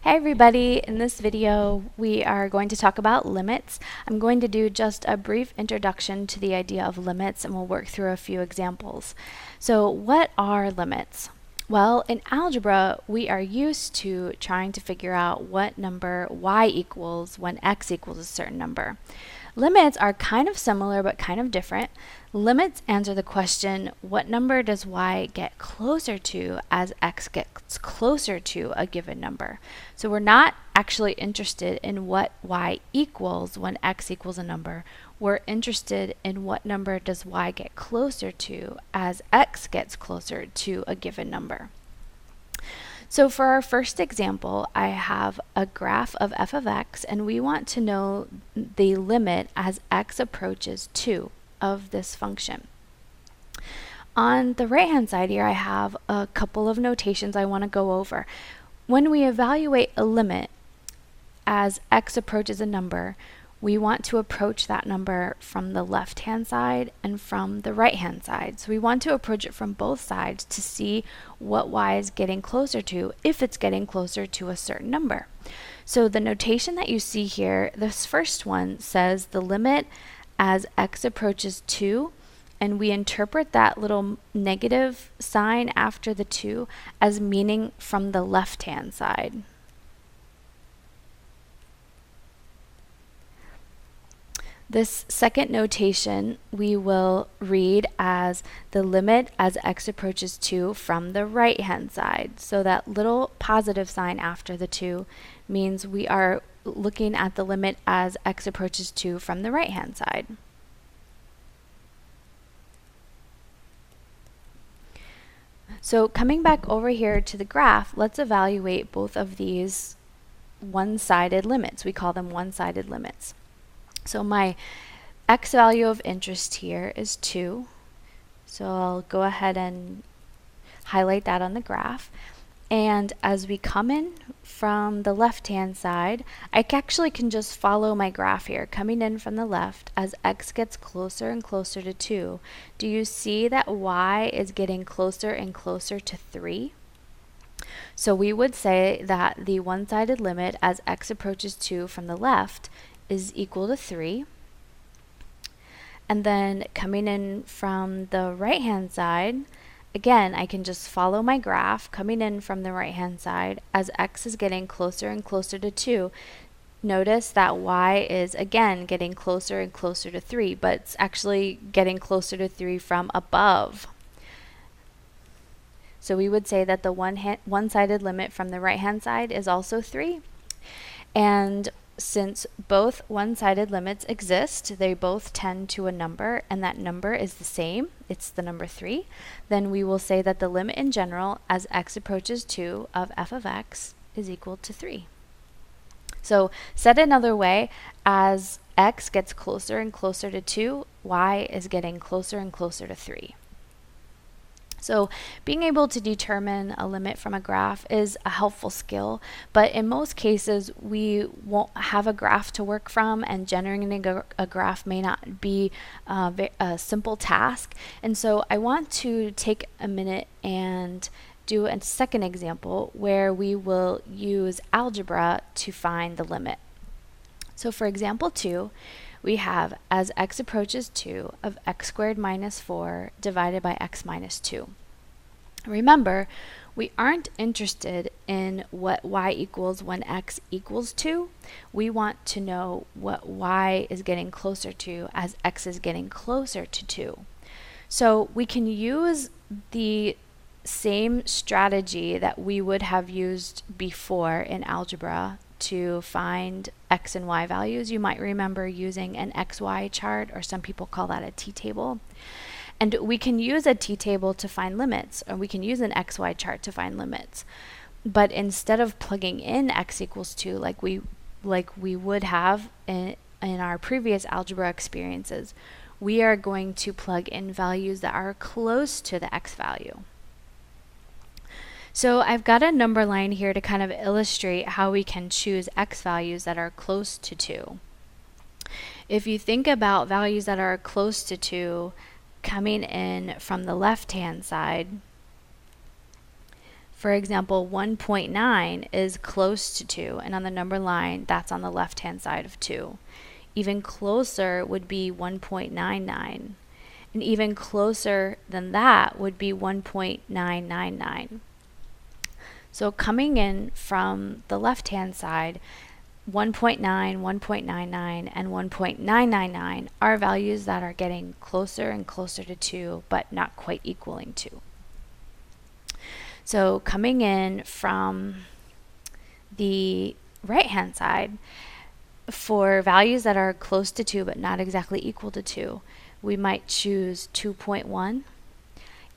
Hey everybody, in this video we are going to talk about limits. I'm going to do just a brief introduction to the idea of limits and we'll work through a few examples. So what are limits? Well, in algebra we are used to trying to figure out what number y equals when x equals a certain number. Limits are kind of similar but kind of different. Limits answer the question, what number does y get closer to as x gets closer to a given number? So we're not actually interested in what y equals when x equals a number. We're interested in what number does y get closer to as x gets closer to a given number. So for our first example, I have a graph of f of x, and we want to know the limit as x approaches 2 of this function. On the right hand side here, I have a couple of notations I want to go over. When we evaluate a limit as x approaches a number, we want to approach that number from the left hand side and from the right hand side. So we want to approach it from both sides to see what y is getting closer to, if it's getting closer to a certain number. So the notation that you see here, this first one says the limit as x approaches 2, and we interpret that little negative sign after the 2 as meaning from the left hand side. This second notation we will read as the limit as x approaches 2 from the right hand side. So that little positive sign after the 2 means we are looking at the limit as x approaches 2 from the right hand side. So coming back over here to the graph, let's evaluate both of these one-sided limits. We call them one-sided limits. So my x value of interest here is 2. So I'll go ahead and highlight that on the graph. And as we come in from the left-hand side, I actually can just follow my graph here, coming in from the left as x gets closer and closer to 2. Do you see that y is getting closer and closer to 3? So we would say that the one-sided limit as x approaches 2 from the left is equal to 3. And then coming in from the right hand side, again I can just follow my graph coming in from the right hand side as x is getting closer and closer to 2. Notice that y is again getting closer and closer to 3, but it's actually getting closer to 3 from above. So we would say that the one-sided limit from the right hand side is also 3. And since both one-sided limits exist, they both tend to a number, and that number is the same, it's the number 3, then we will say that the limit in general as x approaches 2 of f of x is equal to 3. So said another way, as x gets closer and closer to 2, y is getting closer and closer to 3. So being able to determine a limit from a graph is a helpful skill, but in most cases we won't have a graph to work from, and generating a graph may not be a simple task. And so I want to take a minute and do a second example where we will use algebra to find the limit. So for example 2, we have as x approaches 2 of x squared minus 4 divided by x minus 2. Remember, we aren't interested in what y equals when x equals 2. We want to know what y is getting closer to as x is getting closer to 2. So we can use the same strategy that we would have used before in algebra to find x and y values. You might remember using an xy chart, or some people call that a t-table. And we can use a t-table to find limits, or we can use an xy chart to find limits. But instead of plugging in x equals 2 like we would have in our previous algebra experiences, we are going to plug in values that are close to the x value. So I've got a number line here to kind of illustrate how we can choose x values that are close to 2. If you think about values that are close to 2 coming in from the left hand side, For example, 1.9 is close to 2, and on the number line, that's on the left-hand side of 2. Even closer would be 1.99, and even closer than that would be 1.999. So coming in from the left-hand side, 1.9, 1.99, and 1.999 are values that are getting closer and closer to 2, but not quite equaling 2. So coming in from the right-hand side, for values that are close to 2 but not exactly equal to 2, we might choose 2.1.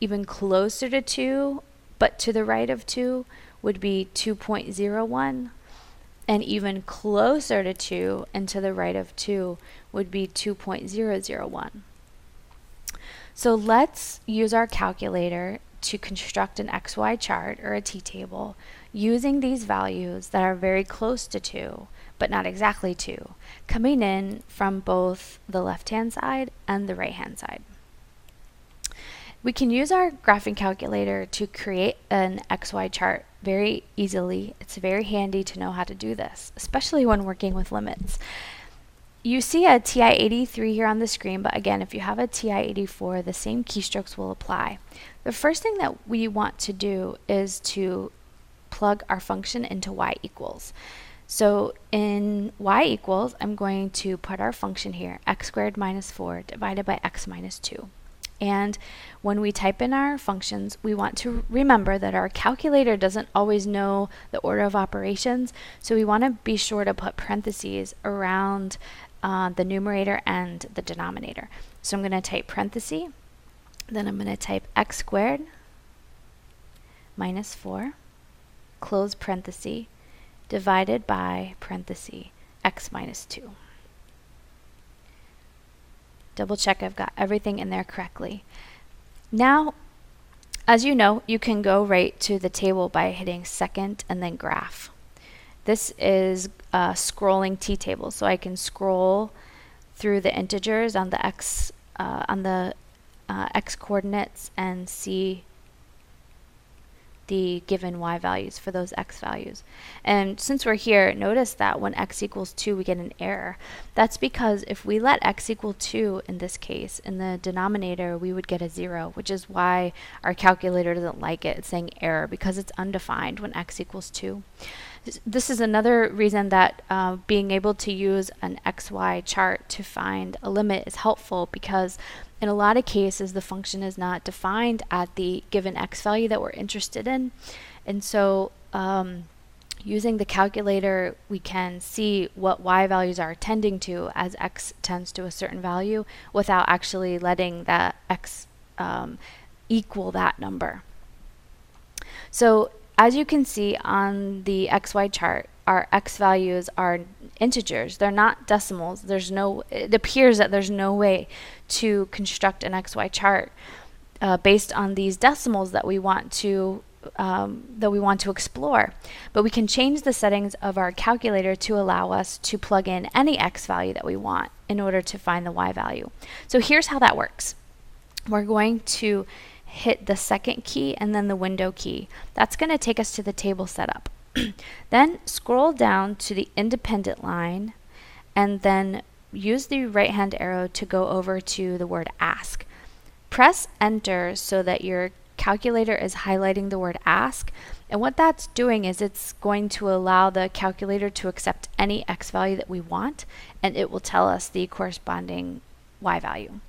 Even closer to 2 but to the right of 2 would be 2.01. And even closer to 2 and to the right of 2 would be 2.001. So let's use our calculator to construct an XY chart or a t-table using these values that are very close to 2 but not exactly 2, coming in from both the left-hand side and the right-hand side. We can use our graphing calculator to create an XY chart very easily. It's very handy to know how to do this, especially when working with limits. You see a TI-83 here on the screen, but again, if you have a TI-84, the same keystrokes will apply. The first thing that we want to do is to plug our function into y equals. So in y equals, I'm going to put our function here, x squared minus 4 divided by x minus 2. And when we type in our functions, we want to remember that our calculator doesn't always know the order of operations, so we want to be sure to put parentheses around the numerator and the denominator. So I'm going to type parenthesis, then I'm going to type x squared minus 4, close parenthesis, divided by parenthesis, x minus 2. Double check I've got everything in there correctly. Now, as you know, you can go right to the table by hitting second and then graph. This is a scrolling t-table, so I can scroll through the integers on the x coordinates and see the given y values for those x values. And since we're here, notice that when x equals 2 we get an error. That's because if we let x equal 2 in this case, in the denominator we would get a 0, which is why our calculator doesn't like it. It's saying error because it's undefined when x equals 2. This is another reason that being able to use an XY chart to find a limit is helpful, because in a lot of cases the function is not defined at the given x value that we're interested in. And so using the calculator we can see what y values are tending to as x tends to a certain value without actually letting that x equal that number. So as you can see on the XY chart, our x values are integers. They're not decimals. It appears that there's no way to construct an XY chart based on these decimals that we want to explore. But we can change the settings of our calculator to allow us to plug in any x value that we want in order to find the y value. So here's how that works. We're going to hit the second key and then the window key. That's going to take us to the table setup. Then scroll down to the independent line and then use the right hand arrow to go over to the word ask. Press enter so that your calculator is highlighting the word ask, and what that's doing is it's going to allow the calculator to accept any x value that we want, and it will tell us the corresponding y value.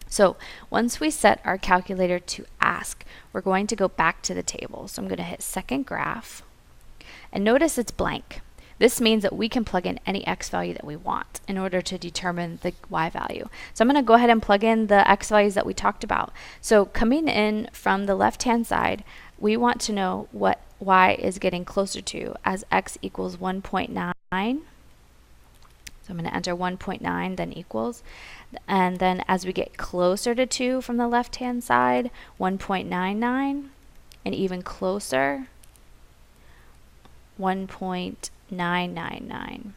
So once we set our calculator to ask, we're going to go back to the table. So I'm going to hit second graph, and notice it's blank. This means that we can plug in any x value that we want in order to determine the y value. So I'm going to go ahead and plug in the x values that we talked about. So coming in from the left hand side, we want to know what y is getting closer to as x equals 1.9. So I'm going to enter 1.9, then equals. And then as we get closer to 2 from the left-hand side, 1.99, and even closer, 1.999.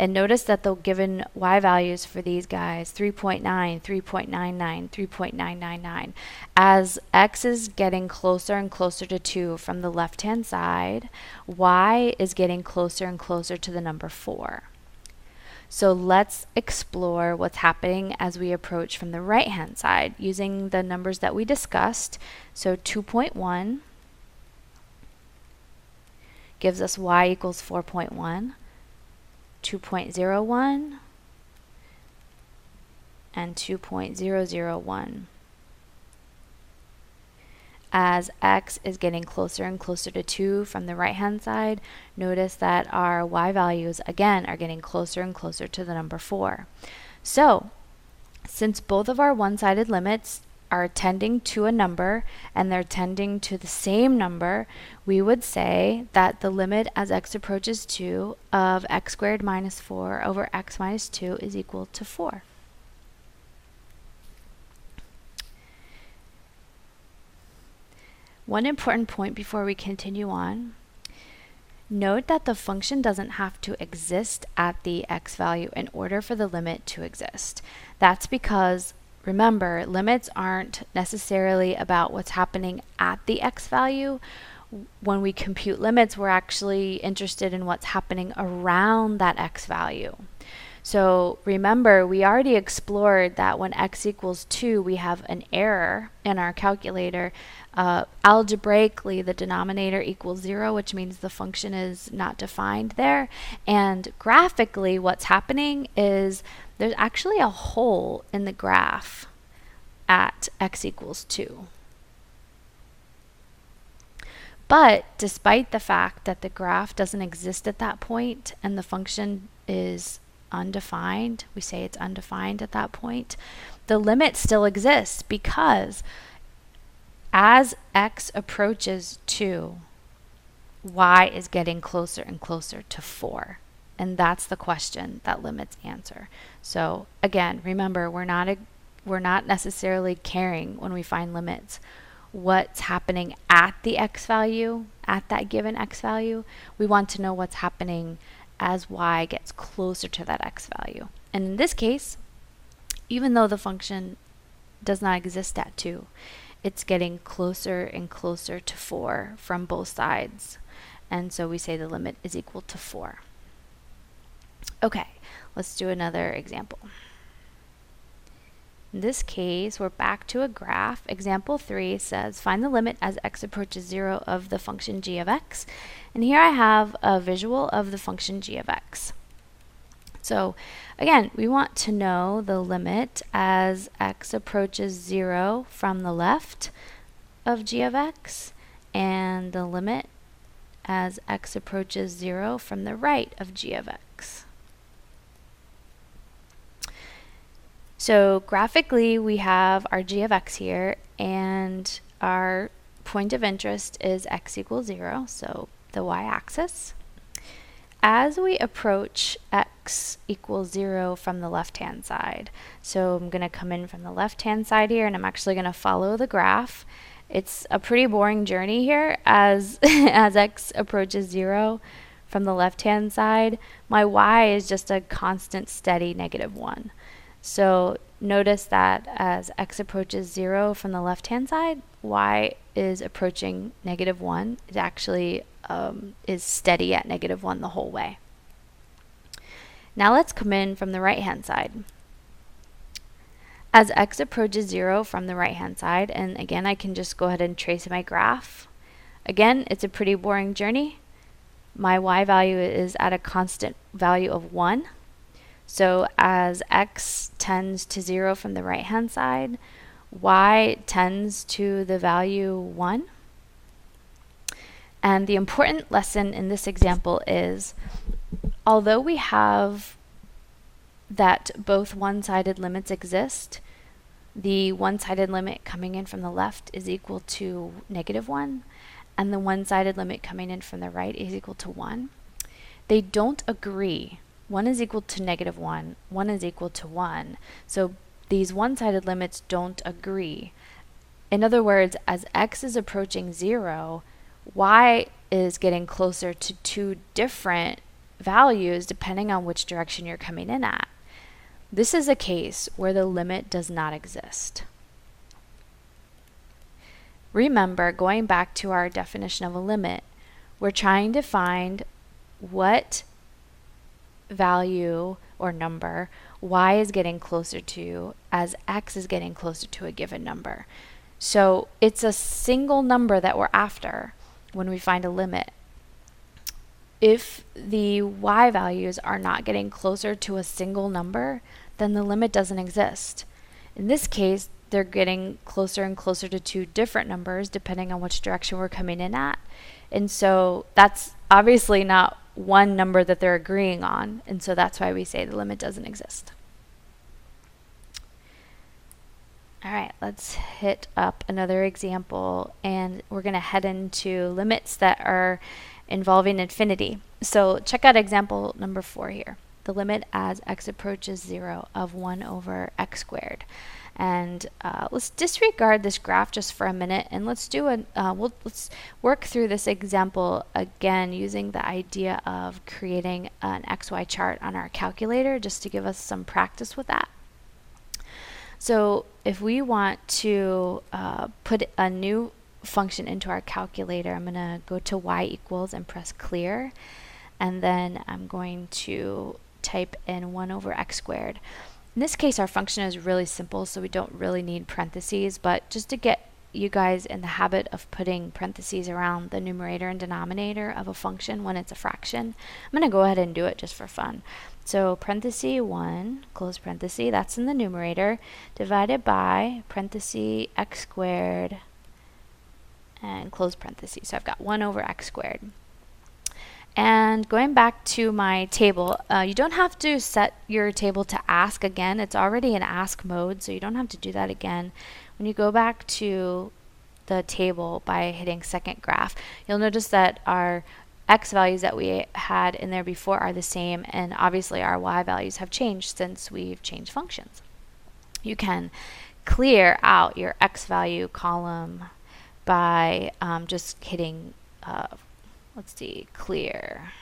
And notice that the given y values for these guys, 3.9, 3.99, 3.999. As x is getting closer and closer to 2 from the left-hand side, y is getting closer and closer to the number 4. So let's explore what's happening as we approach from the right-hand side using the numbers that we discussed. So 2.1 gives us y equals 4.1. 2.01 and 2.001. As x is getting closer and closer to 2 from the right hand side, notice that our y values again are getting closer and closer to the number 4. So since both of our one-sided limits are tending to a number and they're tending to the same number, we would say that the limit as x approaches 2 of x squared minus 4 over x minus 2 is equal to 4. One important point before we continue on, note that the function doesn't have to exist at the x value in order for the limit to exist. That's because, remember, limits aren't necessarily about what's happening at the x value. When we compute limits, we're actually interested in what's happening around that x value. So remember, we already explored that when x equals 2, we have an error in our calculator. Algebraically, the denominator equals 0, which means the function is not defined there. And graphically, what's happening is there's actually a hole in the graph at x equals 2. But despite the fact that the graph doesn't exist at that point and the function is undefined, we say it's undefined at that point, the limit still exists because as x approaches 2, y is getting closer and closer to 4. And that's the question that limits answer. So again, remember, we're not necessarily caring when we find limits what's happening at the x value, at that given x value. We want to know what's happening as y gets closer to that x value. And in this case, even though the function does not exist at 2, it's getting closer and closer to 4 from both sides. And so we say the limit is equal to 4. Okay, let's do another example. In this case, we're back to a graph. Example 3 says, find the limit as x approaches 0 of the function g of x. And here I have a visual of the function g of x. So again, we want to know the limit as x approaches 0 from the left of g of x and the limit as x approaches 0 from the right of g of x. So graphically, we have our g of x here, and our point of interest is x equals 0, so the y-axis. As we approach x equals 0 from the left-hand side, so I'm going to come in from the left-hand side here, and I'm actually going to follow the graph. It's a pretty boring journey here as, as x approaches 0 from the left-hand side. My y is just a constant, steady -1. So notice that as x approaches 0 from the left-hand side, y is approaching -1. It actually is steady at -1 the whole way. Now let's come in from the right-hand side. As x approaches 0 from the right-hand side, and again, I can just go ahead and trace my graph. Again, it's a pretty boring journey. My y value is at a constant value of 1. So as x tends to 0 from the right-hand side, y tends to the value 1. And the important lesson in this example is, although we have that both one-sided limits exist, the one-sided limit coming in from the left is equal to -1, and the one-sided limit coming in from the right is equal to 1. They don't agree. One is equal to -1, one is equal to 1. So these one-sided limits don't agree. In other words, as x is approaching 0, y is getting closer to two different values depending on which direction you're coming in at. This is a case where the limit does not exist. Remember, going back to our definition of a limit, we're trying to find what value or number y is getting closer to as x is getting closer to a given number. So it's a single number that we're after when we find a limit. If the y values are not getting closer to a single number, then the limit doesn't exist. In this case, they're getting closer and closer to two different numbers depending on which direction we're coming in at. And so that's obviously not one number that they're agreeing on, and so that's why we say the limit doesn't exist. All right, let's hit up another example, and we're going to head into limits that are involving infinity. So check out example number 4 here. The limit as x approaches 0 of 1 over x squared. And let's disregard this graph just for a minute, and let's do let's work through this example again using the idea of creating an XY chart on our calculator just to give us some practice with that. So if we want to put a new function into our calculator, I'm going to go to y equals and press clear, and then I'm going to type in 1 over x squared. In this case, our function is really simple, so we don't really need parentheses, but just to get you guys in the habit of putting parentheses around the numerator and denominator of a function when it's a fraction, I'm going to go ahead and do it just for fun. So parenthesis 1, close parenthesis, that's in the numerator, divided by parenthesis x squared, and close parenthesis. So I've got 1 over x squared. And going back to my table, you don't have to set your table to ask again. It's already in ask mode, so you don't have to do that again. When you go back to the table by hitting second graph, you'll notice that our x values that we had in there before are the same, and obviously our y values have changed since we've changed functions. You can clear out your x value column by just hitting let's see, clear.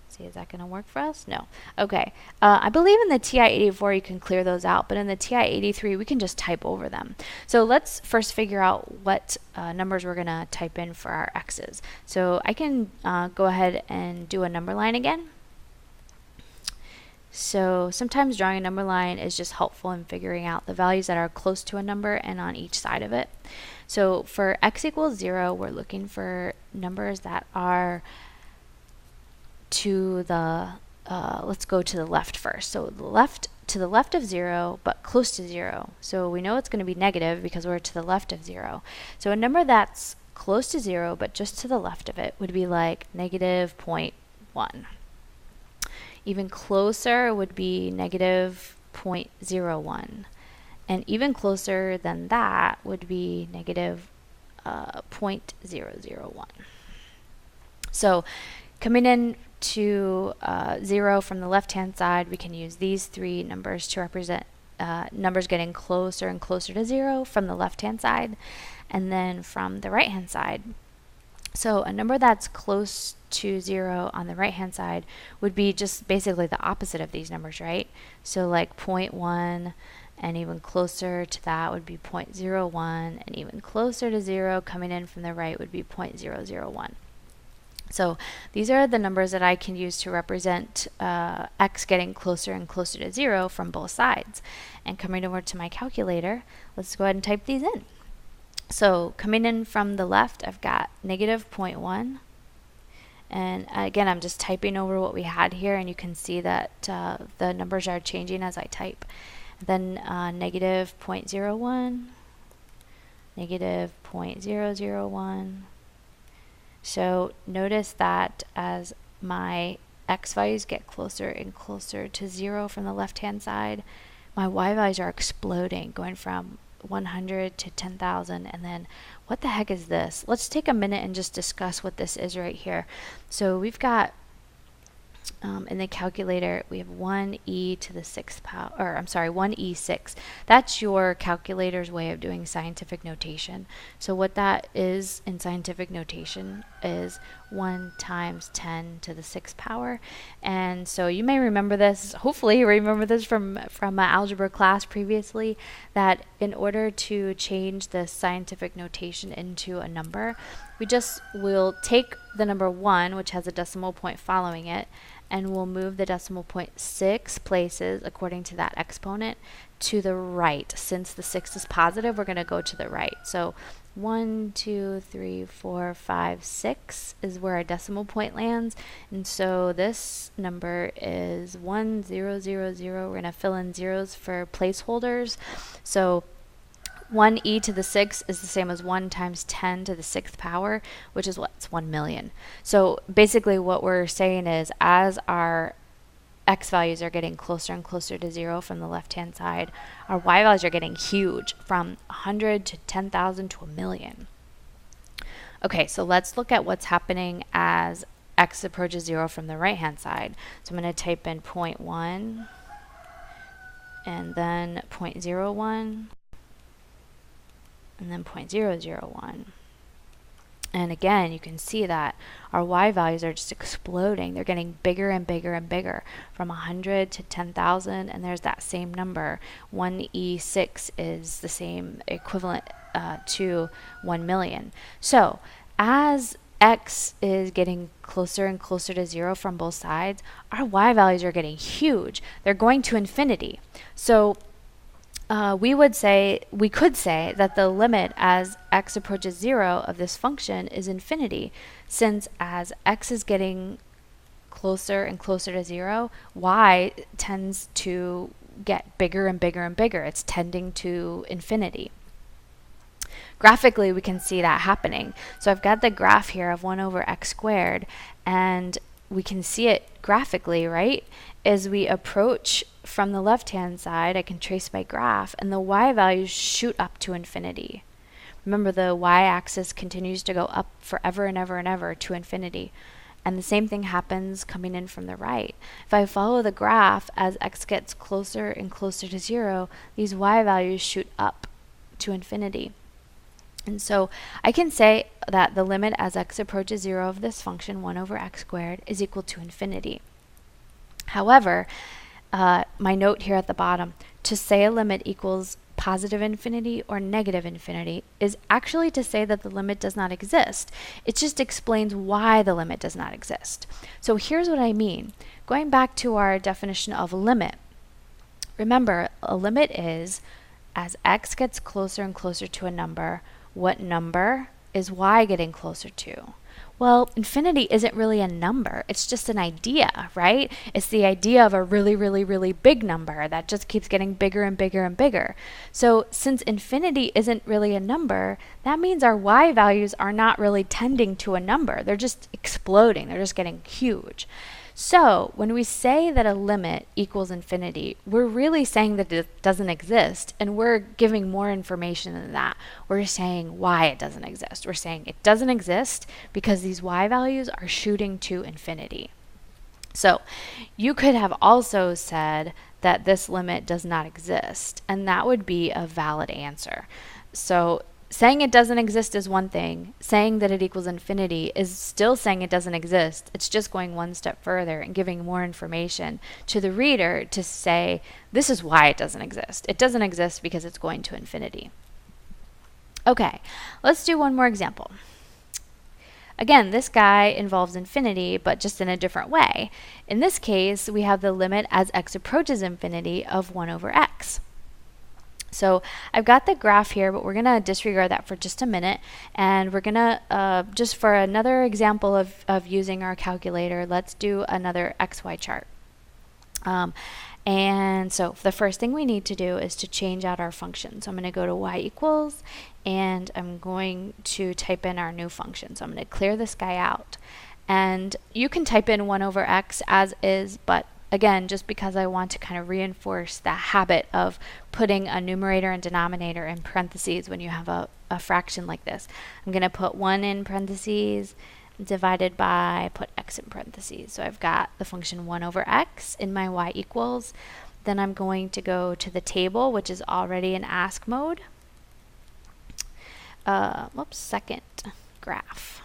Let's see, is that going to work for us? No. Okay. I believe in the TI-84 you can clear those out, but in the TI-83 we can just type over them. So let's first figure out what numbers we're going to type in for our x's. So I can go ahead and do a number line again. So sometimes drawing a number line is just helpful in figuring out the values that are close to a number and on each side of it. So for x equals 0, we're looking for numbers that are to the, let's go to the left first. So to the left of 0, but close to 0. So we know it's going to be negative because we're to the left of 0. So a number that's close to 0, but just to the left of it would be like negative 0.1. Even closer would be negative 0.01. And even closer than that would be negative 0.001. So coming in to 0 from the left-hand side, we can use these three numbers to represent numbers getting closer and closer to 0 from the left-hand side, and then from the right-hand side. So a number that's close to 0 on the right-hand side would be just basically the opposite of these numbers, right? So like 0.1, and even closer to that would be 0.01, and even closer to 0 coming in from the right would be 0.001. So these are the numbers that I can use to represent x getting closer and closer to 0 from both sides. And coming over to my calculator, let's go ahead and type these in. So coming in from the left, I've got negative 0.1. And again, I'm just typing over what we had here, and you can see that the numbers are changing as I type. Then negative 0.01, negative 0.001. So notice that as my x values get closer and closer to 0 from the left-hand side, my y values are exploding, going from 100 to 10,000, and then what the heck is this? Let's take a minute and just discuss what this is right here. So we've got in the calculator, we have 1e to the 6th power, or I'm sorry, 1e6. That's your calculator's way of doing scientific notation. So what that is in scientific notation is 1 times 10 to the 6th power. And so you may remember this, hopefully you remember this from algebra class previously, that in order to change the scientific notation into a number, we just will take the number 1, which has a decimal point following it, and we'll move the decimal point 6 places according to that exponent to the right. Since the 6 is positive, we're going to go to the right. So 1, 2, 3, 4, 5, 6 is where our decimal point lands. And so this number is 1, 0, 0, 0. We're going to fill in zeros for placeholders. So 1e to the 6 is the same as 1 times 10 to the 6th power, which is what's 1 million. So basically what we're saying is, as our x values are getting closer and closer to 0 from the left-hand side, our y values are getting huge, from 100 to 10,000 to 1 million. Okay, so let's look at what's happening as x approaches 0 from the right-hand side. So I'm going to type in 0.1 and then 0.01. and then 0.001. And again, you can see that our y values are just exploding. They're getting bigger and bigger and bigger, from 100 to 10,000, and there's that same number. 1e6 is the same equivalent to 1 million. So as x is getting closer and closer to 0 from both sides, our y values are getting huge. They're going to infinity. So we could say that the limit as x approaches 0 of this function is infinity, since as x is getting closer and closer to 0, y tends to get bigger and bigger and bigger. It's tending to infinity. Graphically, we can see that happening. So I've got the graph here of 1 over x squared, and we can see it graphically, right? As we approach from the left-hand side, I can trace my graph, and the y values shoot up to infinity. Remember, the y-axis continues to go up forever and ever and ever to infinity. And the same thing happens coming in from the right. If I follow the graph, as x gets closer and closer to 0, these y values shoot up to infinity. And so I can say that the limit as x approaches 0 of this function, 1 over x squared, is equal to infinity. However, my note here at the bottom, to say a limit equals positive infinity or negative infinity is actually to say that the limit does not exist. It just explains why the limit does not exist. So here's what I mean. Going back to our definition of a limit, remember, a limit is as x gets closer and closer to a number, what number is y getting closer to? Well, infinity isn't really a number. It's just an idea, right? It's the idea of a really, really, really big number that just keeps getting bigger and bigger and bigger. So since infinity isn't really a number, that means our y values are not really tending to a number. They're just exploding. They're just getting huge. So when we say that a limit equals infinity, we're really saying that it doesn't exist, and we're giving more information than that. We're saying why it doesn't exist. We're saying it doesn't exist because these y values are shooting to infinity. So you could have also said that this limit does not exist, and that would be a valid answer. So saying it doesn't exist is one thing. Saying that it equals infinity is still saying it doesn't exist. It's just going one step further and giving more information to the reader to say, this is why it doesn't exist. It doesn't exist because it's going to infinity. Okay, let's do one more example. Again, this guy involves infinity, but just in a different way. In this case, we have the limit as x approaches infinity of 1 over x. So I've got the graph here, but we're going to disregard that for just a minute. And we're going to, just for another example of using our calculator, let's do another XY chart. And so the first thing we need to do is to change out our function. So I'm going to go to y equals, and I'm going to type in our new function. So I'm going to clear this guy out. And you can type in 1 over x as is, but again, just because I want to kind of reinforce that habit of putting a numerator and denominator in parentheses when you have a fraction like this. I'm going to put 1 in parentheses, divided by, put x in parentheses. So I've got the function 1 over x in my y equals. Then I'm going to go to the table, which is already in ask mode. Second graph.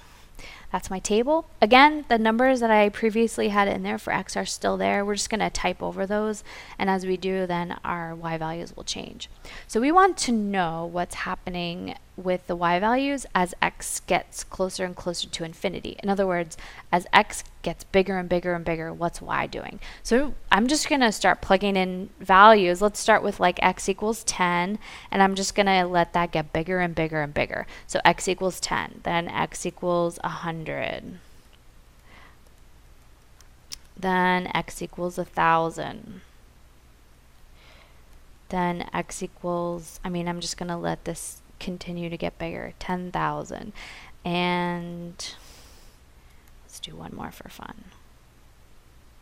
That's my table. Again, the numbers that I previously had in there for x are still there. We're just going to type over those, and as we do, then our y values will change. So we want to know what's happening with the y values as x gets closer and closer to infinity. In other words, as x gets bigger and bigger and bigger, what's y doing? So I'm just going to start plugging in values. Let's start with like x equals 10, and I'm just going to let that get bigger and bigger and bigger. So x equals 10, then x equals 100, then x equals 1,000, then x equals, I'm just going to let this continue to get bigger, 10,000, and let's do one more for fun.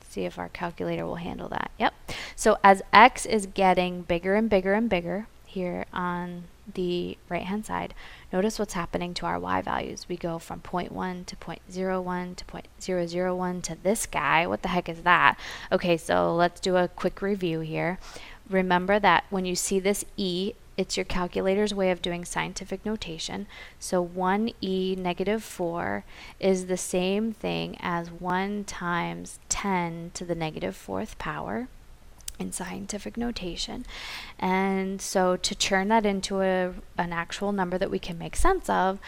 See if our calculator will handle that. Yep. So as x is getting bigger and bigger and bigger here on the right hand side, notice what's happening to our y values. We go from 0.1 to 0.01 to 0.001 to this guy. What the heck is that? Okay, so let's do a quick review here. Remember that when you see this e, it's your calculator's way of doing scientific notation. So 1e negative 4 is the same thing as 1 times 10 to the negative 4th power in scientific notation. And so to turn that into an actual number that we can make sense of,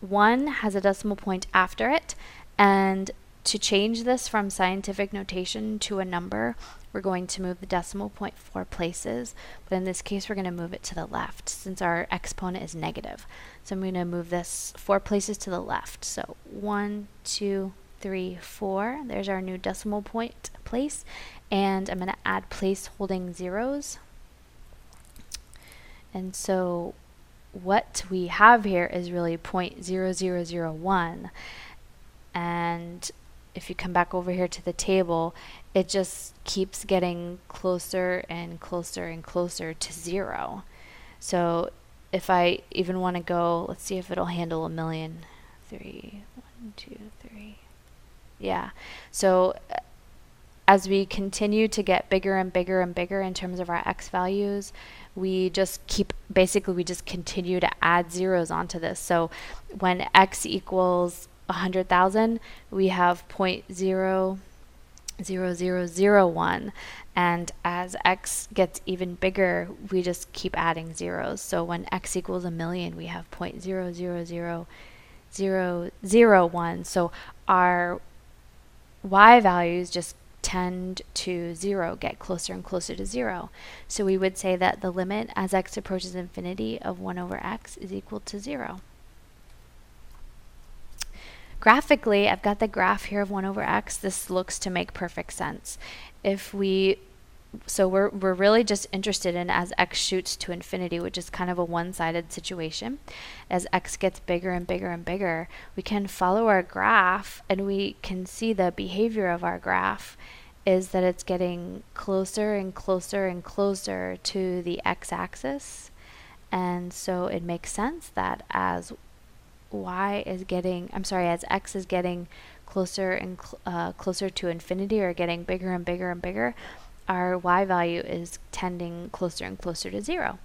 1 has a decimal point after it, and to change this from scientific notation to a number, we're going to move the decimal point 4 places, but in this case we're going to move it to the left since our exponent is negative. So I'm going to move this 4 places to the left. So 1, 2, 3, 4. There's our new decimal point place, and I'm going to add place holding zeros. And so what we have here is really 0.0001, and if you come back over here to the table, it just keeps getting closer and closer and closer to 0. So if I even want to go, let's see if it'll handle 1,000,000. 3, 1, 2, 3. Yeah. So as we continue to get bigger and bigger and bigger in terms of our x values, we just continue to add zeros onto this. So when x equals 100,000, we have 0.00001, and as x gets even bigger, we just keep adding zeros. So when x equals 1,000,000, we have 0.000001. So our y values just tend to 0, get closer and closer to 0. So we would say that the limit as x approaches infinity of 1 over x is equal to 0. Graphically, I've got the graph here of 1 over x. This looks to make perfect sense. So we're really just interested in as x shoots to infinity, which is kind of a one-sided situation. As x gets bigger and bigger and bigger, we can follow our graph, and we can see the behavior of our graph is that it's getting closer and closer and closer to the x-axis. And so it makes sense that as x is getting closer and closer to infinity, or getting bigger and bigger and bigger, our y value is tending closer and closer to 0.